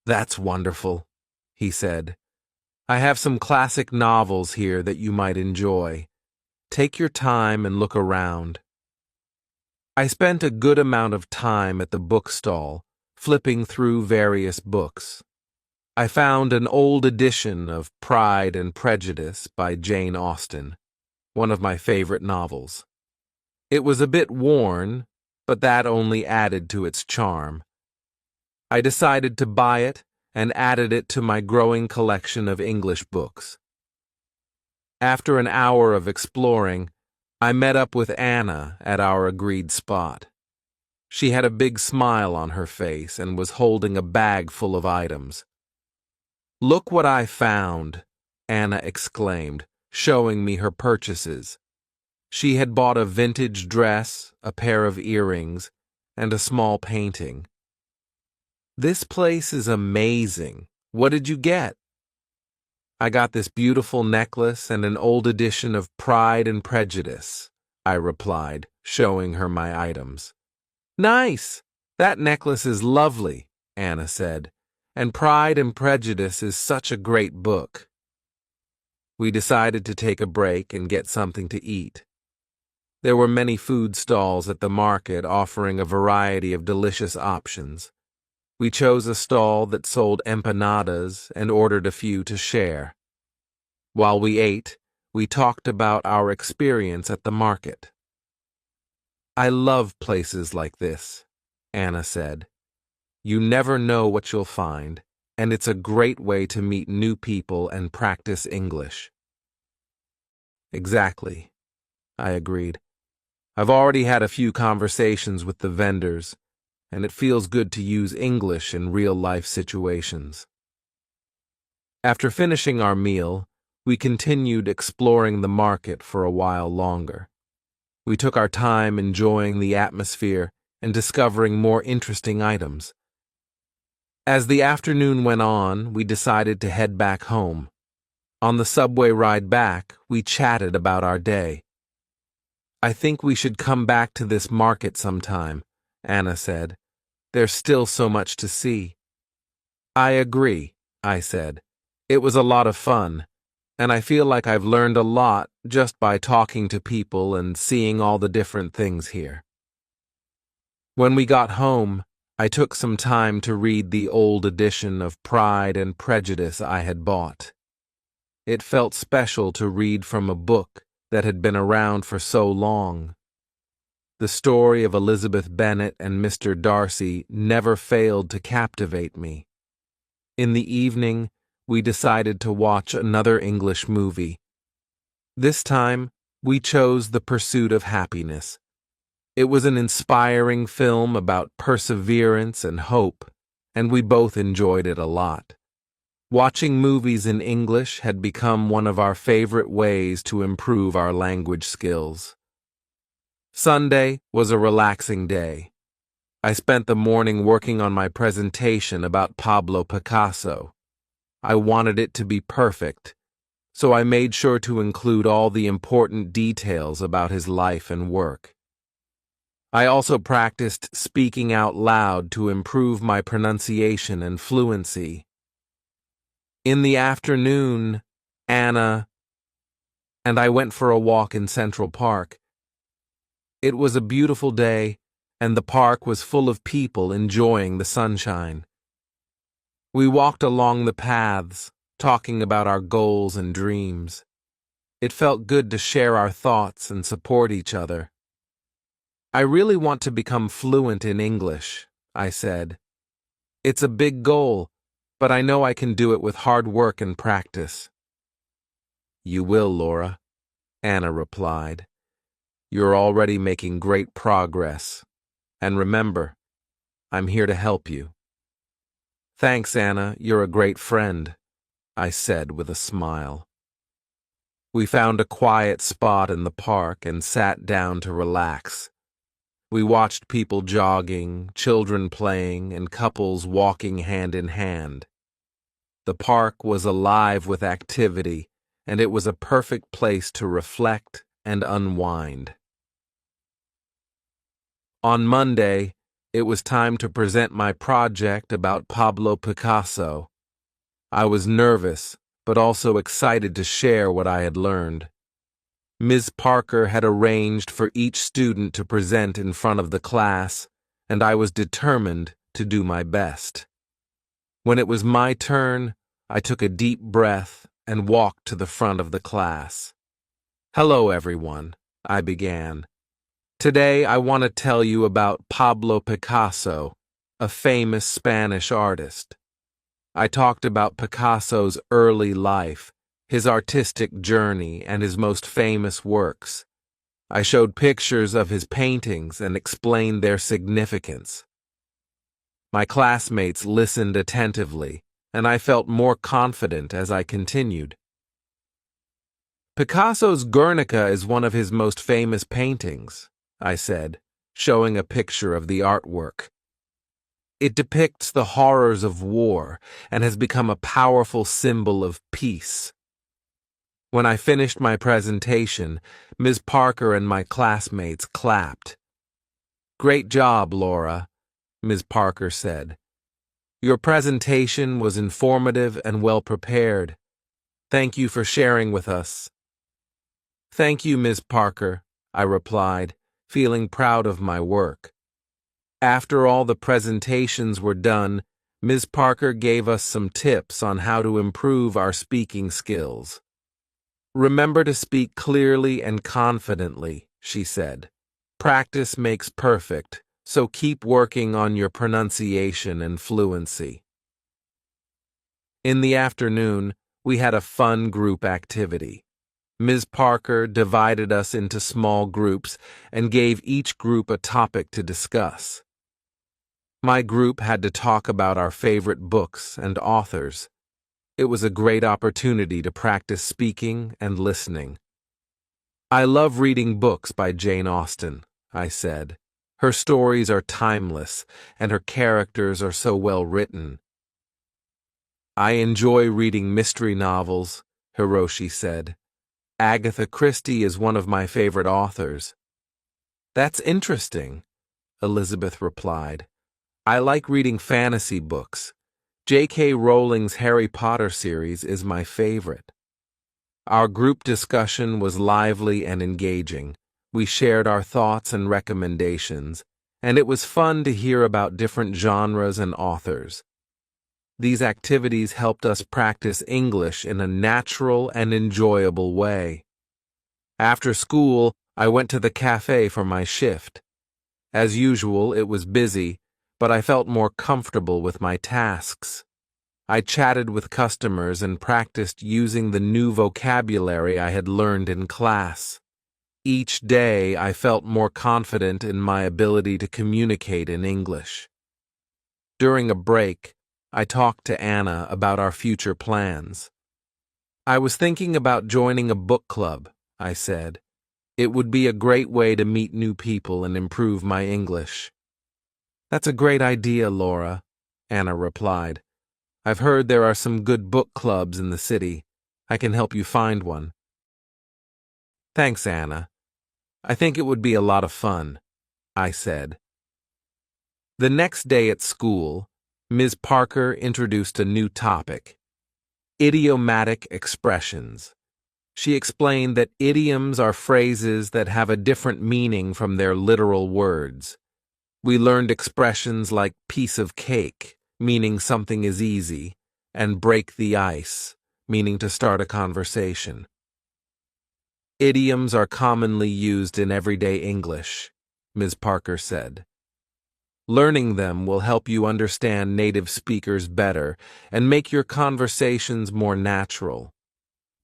S1: "That's wonderful," he said. "I have some classic novels here that you might enjoy. Take your time and look around." I spent a good amount of time at the bookstall, flipping through various books. I found an old edition of Pride and Prejudice by Jane Austen, one of my favorite novels. It was a bit worn, but that only added to its charm. I decided to buy it and added it to my growing collection of English books. After an hour of exploring, I met up with Anna at our agreed spot. She had a big smile on her face and was holding a bag full of items. "Look what I found," Anna exclaimed, showing me her purchases. She had bought a vintage dress, a pair of earrings, and a small painting. "This place is amazing. What did you get?" "I got this beautiful necklace and an old edition of Pride and Prejudice," I replied, showing her my items. "Nice! That necklace is lovely," Anna said, "and Pride and Prejudice is such a great book." We decided to take a break and get something to eat. There were many food stalls at the market offering a variety of delicious options. We chose a stall that sold empanadas and ordered a few to share. While we ate, we talked about our experience at the market. "I love places like this," Anna said. "You never know what you'll find, and it's a great way to meet new people and practice English." "Exactly," I agreed. "I've already had a few conversations with the vendors, and it feels good to use English in real-life situations." After finishing our meal, we continued exploring the market for a while longer. We took our time enjoying the atmosphere and discovering more interesting items. As the afternoon went on, we decided to head back home. On the subway ride back, we chatted about our day. "I think we should come back to this market sometime," Anna said. "There's still so much to see." "I agree," I said. "It was a lot of fun, and I feel like I've learned a lot just by talking to people and seeing all the different things here." When we got home, I took some time to read the old edition of Pride and Prejudice I had bought. It felt special to read from a book that had been around for so long. The story of Elizabeth Bennet and Mr. Darcy never failed to captivate me. In the evening, we decided to watch another English movie. This time, we chose The Pursuit of Happiness. It was an inspiring film about perseverance and hope, and we both enjoyed it a lot. Watching movies in English had become one of our favorite ways to improve our language skills. Sunday was a relaxing day. I spent the morning working on my presentation about Pablo Picasso. I wanted it to be perfect, so I made sure to include all the important details about his life and work. I also practiced speaking out loud to improve my pronunciation and fluency. In the afternoon, Anna and I went for a walk in Central Park. It was a beautiful day, and the park was full of people enjoying the sunshine. We walked along the paths, talking about our goals and dreams. It felt good to share our thoughts and support each other. "I really want to become fluent in English," I said. "It's a big goal, but I know I can do it with hard work and practice." "You will, Laura," Anna replied. "You're already making great progress. And remember, I'm here to help you." "Thanks, Anna. You're a great friend," I said with a smile. We found a quiet spot in the park and sat down to relax. We watched people jogging, children playing, and couples walking hand in hand. The park was alive with activity, and it was a perfect place to reflect and unwind. On Monday, it was time to present my project about Pablo Picasso. I was nervous, but also excited to share what I had learned. Ms. Parker had arranged for each student to present in front of the class, and I was determined to do my best. When it was my turn, I took a deep breath and walked to the front of the class. "Hello, everyone," I began. "Today I want to tell you about Pablo Picasso, a famous Spanish artist." I talked about Picasso's early life, his artistic journey, and his most famous works. I showed pictures of his paintings and explained their significance. My classmates listened attentively, and I felt more confident as I continued. "Picasso's Guernica is one of his most famous paintings," I said, showing a picture of the artwork. "It depicts the horrors of war and has become a powerful symbol of peace." When I finished my presentation, Ms. Parker and my classmates clapped. "Great job, Laura," Ms. Parker said. "Your presentation was informative and well prepared. Thank you for sharing with us." "Thank you, Ms. Parker," I replied, feeling proud of my work. After all the presentations were done, Ms. Parker gave us some tips on how to improve our speaking skills. "Remember to speak clearly and confidently," she said. "Practice makes perfect, so keep working on your pronunciation and fluency." In the afternoon, we had a fun group activity. Ms. Parker divided us into small groups and gave each group a topic to discuss. My group had to talk about our favorite books and authors. It was a great opportunity to practice speaking and listening. "I love reading books by Jane Austen," I said. "Her stories are timeless, and her characters are so well written." "I enjoy reading mystery novels," Hiroshi said. "Agatha Christie is one of my favorite authors." "That's interesting," Elizabeth replied. "I like reading fantasy books. J.K. Rowling's Harry Potter series is my favorite." Our group discussion was lively and engaging. We shared our thoughts and recommendations, and it was fun to hear about different genres and authors. These activities helped us practice English in a natural and enjoyable way. After school, I went to the cafe for my shift. As usual, it was busy, but I felt more comfortable with my tasks. I chatted with customers and practiced using the new vocabulary I had learned in class. Each day, I felt more confident in my ability to communicate in English. During a break, I talked to Anna about our future plans. "I was thinking about joining a book club," I said. "It would be a great way to meet new people and improve my English." "That's a great idea, Laura," Anna replied. "I've heard there are some good book clubs in the city. I can help you find one." "Thanks, Anna. I think it would be a lot of fun," I said. The next day at school, Ms. Parker introduced a new topic: idiomatic expressions. She explained that idioms are phrases that have a different meaning from their literal words. We learned expressions like piece of cake, meaning something is easy, and break the ice, meaning to start a conversation. "Idioms are commonly used in everyday English," Ms. Parker said. Learning them will help you understand native speakers better and make your conversations more natural.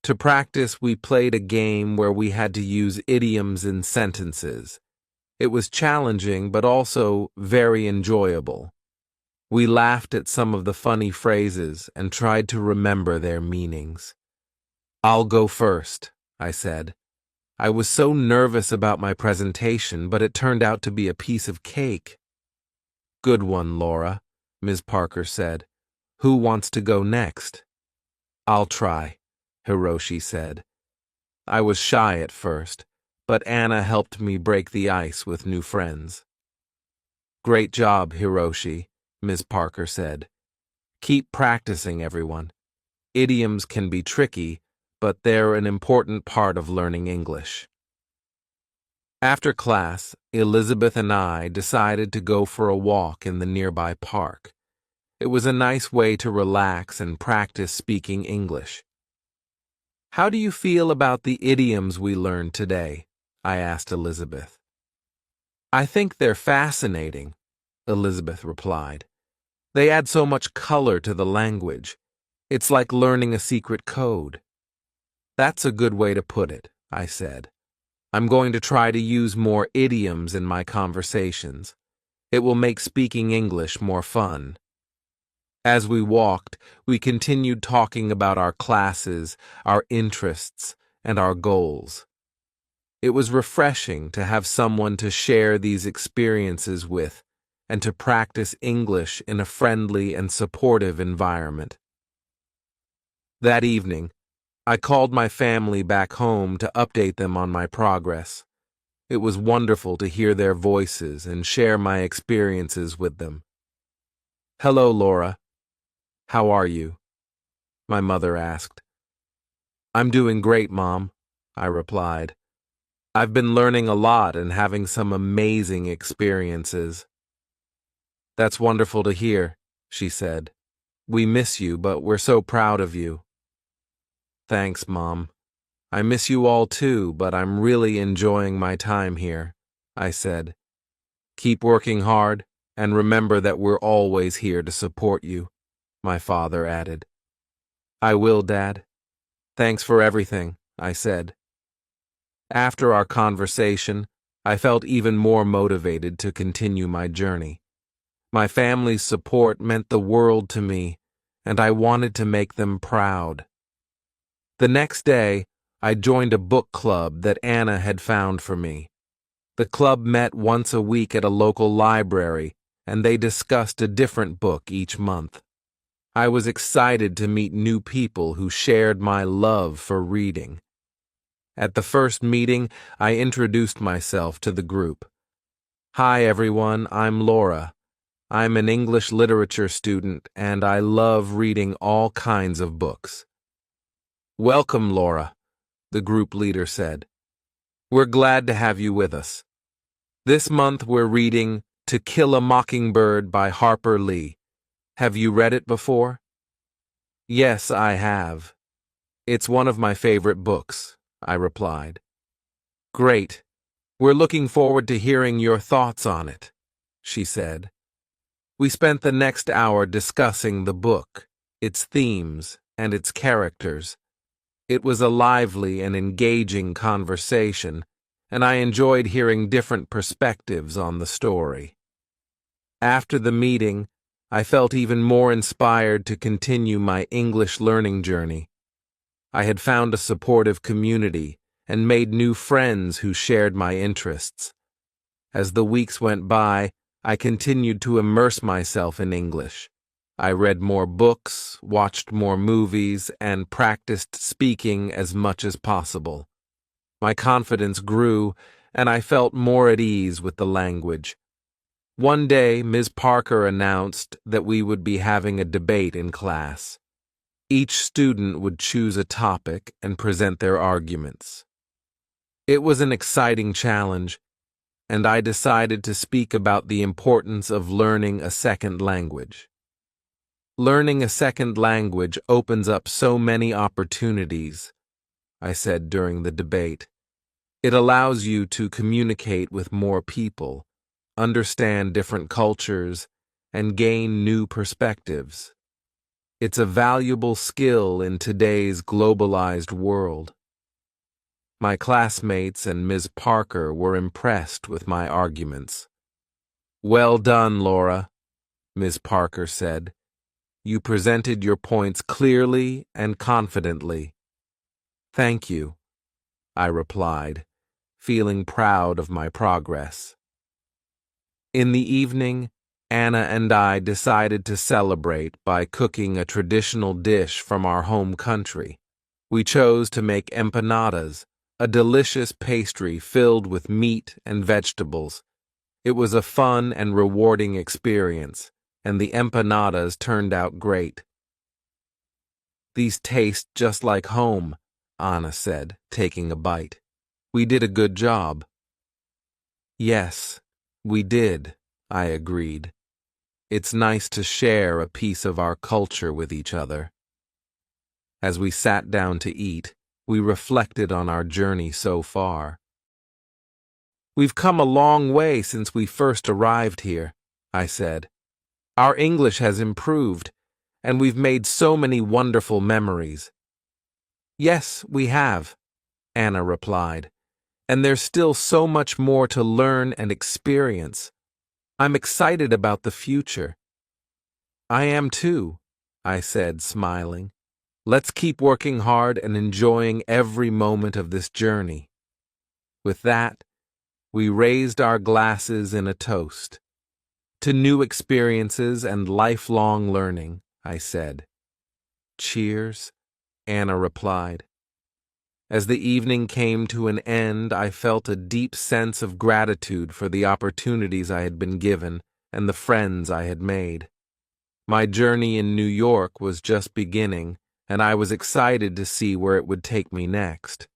S1: To practice, we played a game where we had to use idioms in sentences. It was challenging, but also very enjoyable. We laughed at some of the funny phrases and tried to remember their meanings. "I'll go first," I said. I was so nervous about my presentation, but it turned out to be a piece of cake. "Good one, Laura," Ms. Parker said. "Who wants to go next?" "I'll try," Hiroshi said. I was shy at first, but Anna helped me break the ice with new friends. "Great job, Hiroshi," Ms. Parker said. "Keep practicing, everyone. Idioms can be tricky, but they're an important part of learning English." After class, Elizabeth and I decided to go for a walk in the nearby park. It was a nice way to relax and practice speaking English. "How do you feel about the idioms we learned today?" I asked Elizabeth. "I think they're fascinating," Elizabeth replied. "They add so much color to the language. It's like learning a secret code." "That's a good way to put it," I said. "I'm going to try to use more idioms in my conversations. It will make speaking English more fun." As we walked, we continued talking about our classes, our interests, and our goals. It was refreshing to have someone to share these experiences with and to practice English in a friendly and supportive environment. That evening, I called my family back home to update them on my progress. It was wonderful to hear their voices and share my experiences with them. "Hello, Laura. How are you?" my mother asked. "I'm doing great, Mom," I replied. "I've been learning a lot and having some amazing experiences." "That's wonderful to hear," she said. "We miss you, but we're so proud of you." "Thanks, Mom. I miss you all too, but I'm really enjoying my time here," I said. "Keep working hard, and remember that we're always here to support you," my father added. "I will, Dad. Thanks for everything," I said. After our conversation, I felt even more motivated to continue my journey. My family's support meant the world to me, and I wanted to make them proud. The next day, I joined a book club that Anna had found for me. The club met once a week at a local library, and they discussed a different book each month. I was excited to meet new people who shared my love for reading. At the first meeting, I introduced myself to the group. "Hi, everyone, I'm Laura. I'm an English literature student, and I love reading all kinds of books." "Welcome, Laura," the group leader said. "We're glad to have you with us. This month we're reading To Kill a Mockingbird by Harper Lee. Have you read it before?" "Yes, I have. It's one of my favorite books," I replied. "Great. We're looking forward to hearing your thoughts on it," she said. We spent the next hour discussing the book, its themes, and its characters. It was a lively and engaging conversation, and I enjoyed hearing different perspectives on the story. After the meeting, I felt even more inspired to continue my English learning journey. I had found a supportive community and made new friends who shared my interests. As the weeks went by, I continued to immerse myself in English. I read more books, watched more movies, and practiced speaking as much as possible. My confidence grew, and I felt more at ease with the language. One day, Ms. Parker announced that we would be having a debate in class. Each student would choose a topic and present their arguments. It was an exciting challenge, and I decided to speak about the importance of learning a second language. "Learning a second language opens up so many opportunities," I said during the debate. "It allows you to communicate with more people, understand different cultures, and gain new perspectives. It's a valuable skill in today's globalized world. My classmates and Ms. Parker were impressed with my arguments. "Well done, Laura," Ms. Parker said. "You presented your points clearly and confidently." "Thank you," I replied, feeling proud of my progress. In the evening, Anna and I decided to celebrate by cooking a traditional dish from our home country. We chose to make empanadas, a delicious pastry filled with meat and vegetables. It was a fun and rewarding experience, and the empanadas turned out great. "These taste just like home," Anna said, taking a bite. "We did a good job." "Yes, we did," I agreed. "It's nice to share a piece of our culture with each other." As we sat down to eat, we reflected on our journey so far. "We've come a long way since we first arrived here," I said. "Our English has improved, and we've made so many wonderful memories." "Yes, we have," Anna replied, "and there's still so much more to learn and experience. I'm excited about the future." "I am too," I said, smiling. "Let's keep working hard and enjoying every moment of this journey." With that, we raised our glasses in a toast. "To new experiences and lifelong learning," I said. "Cheers," Anna replied. As the evening came to an end, I felt a deep sense of gratitude for the opportunities I had been given and the friends I had made. My journey in New York was just beginning, and I was excited to see where it would take me next.